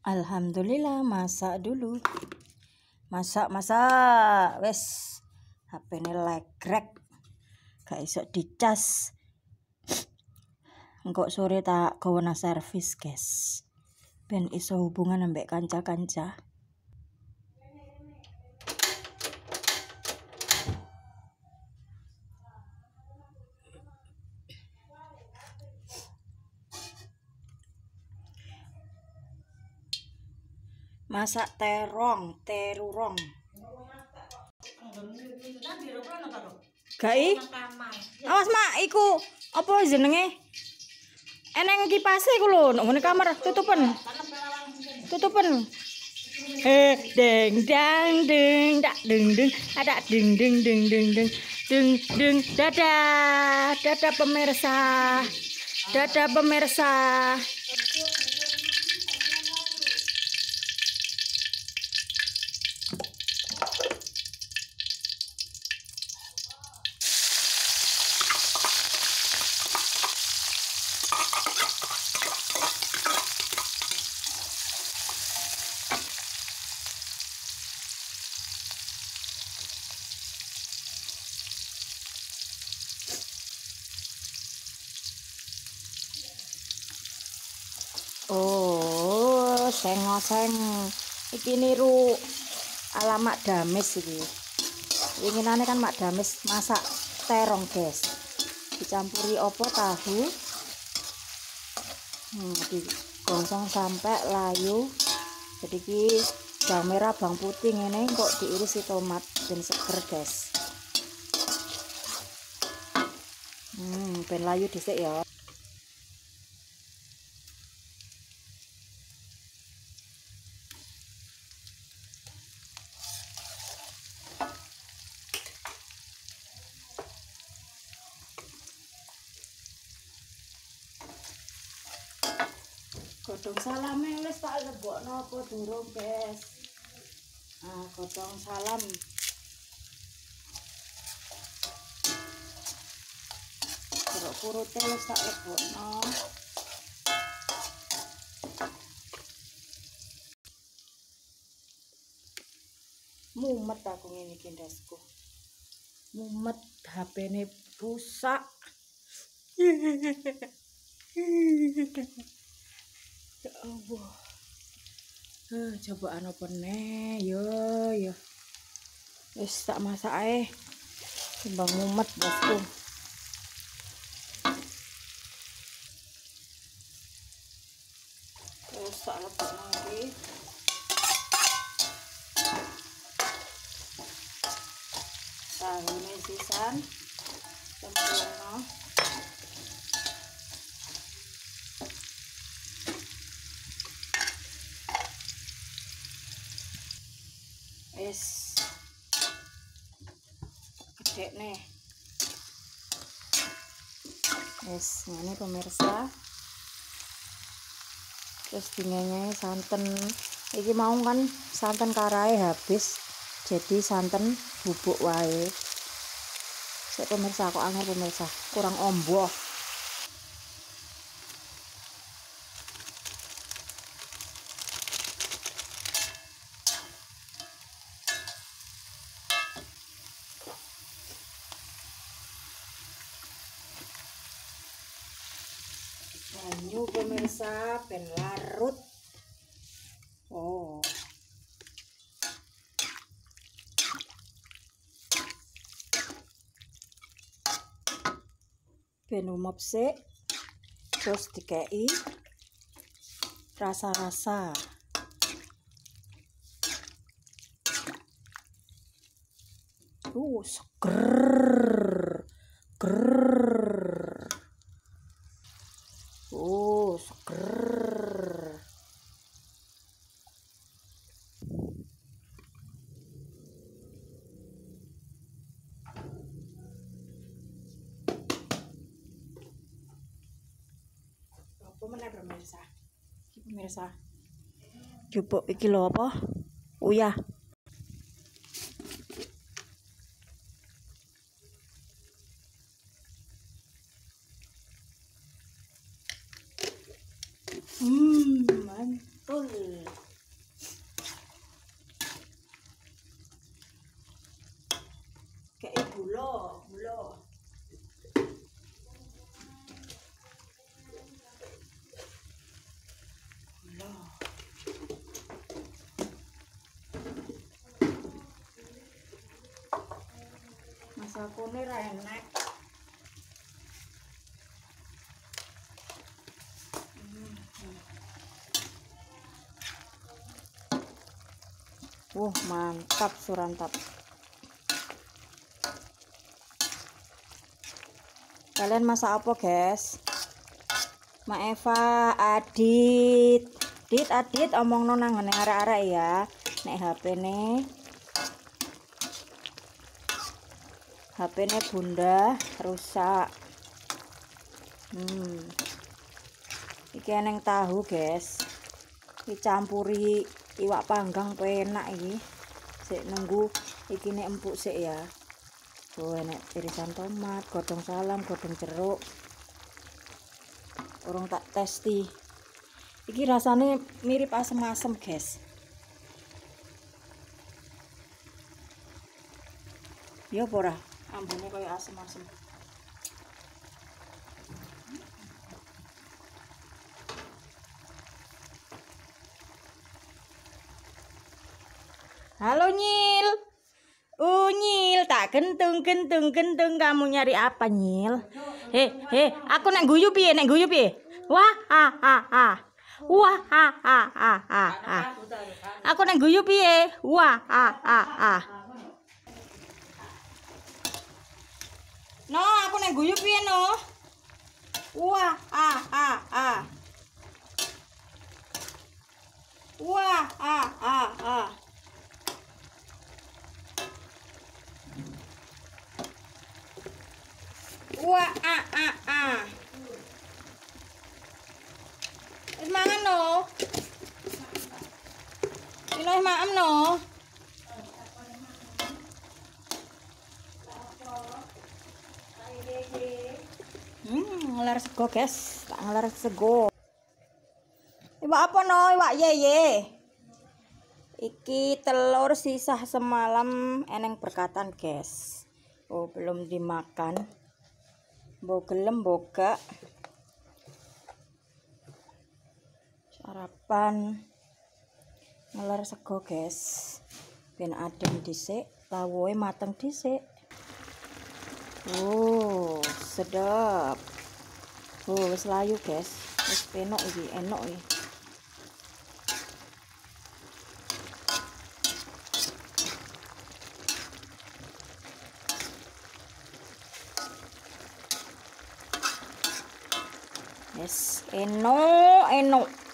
Alhamdulillah, masak dulu. Masak. Wes, HP ini legrek. Gak iso dicas. Engkok sore tak gawana servis, guys. Ben iso hubungan ambek kanca-kanca. Masak terurong. Gai? Awas mak, iku apa jenenge? Eneng kipase iku lho, nang ngene kamar tutupen. Deng dang deng dak deng deng ada deng deng deng deng deng deng deng dadah pemirsa. Oh, seng-seng. Iki niru ala Mak Damis iki. Inginane kan Mak Damis masak terong, guys. Dicampuri opo tahu. Digosong sampai layu. Jadi iki bawang merah, bawang putih ngene kok diirisi tomat ben seger, guys. Ben layu dhisik ya. Godhong salame wis tak lebokno apa durung, guys? Nah, godhong salam. Jeruk purute wis tak lebokno. Mumet aku ngene iki ndasku. Mumet, HP-ne rusak. Ya Allah. Cobaan apa nih? Yo. Wis tak masak ae. Timbang mumet, bosku. Terus tak lebok lagi. Tahune sisan. Sempurna. Es gede nih. Es ini pemirsa. Terus dingenye santen. Iki mau kan santen karae habis. Jadi santen bubuk wae. Sik pemirsa kok angel pemirsa. Kurang omboh. Banyu pemirsa ben larut. Oh. Ben umep sik. Terus dikei rasa-rasa. Seger. Seger. Apa meneh pemirsa? Iki pemirsa. Jupuk iki lho apa? Uyah. Mantul. bakune ra enek. Mantap surantap. Kalian masak apa, guys? Ma Eva, Adit, omongno nang ngene arek-arek ya. Nek HP-ne Bunda rusak. Iki eneng tahu, guys. Dicampuri iwak panggang penak iki. Sik nunggu iki nek empuk sik ya. Tuh enek irisan tomat, godhong salam, godhong jeruk. Urung tak testi. Iki rasane mirip asem-asem, guys. Ya apa ora? Ambune kaya asem-asem. Halo Nyil. Nyil, tak kentung kamu nyari apa, Nyil? Aku nek guyu piye? Wah, Wah, Aku nek guyu piye? Wah, No, aku nek guyu piye no? Wah, Wah, Wah, Wis mangan no. Ini maem no. Ngelar sego, guys. Tak ngelar sego. Iwak apa no? Iwak yeye. Iki telur sisa semalam eneng berkatan, guys. Belum dimakan. Mbok gelem boga. Sarapan ngelar sego, guys. Ben adem dhisik, lawuhe mateng dhisik. Sedap. Wis layu, guys. Wis penok iki, enok iki. Yes, enok.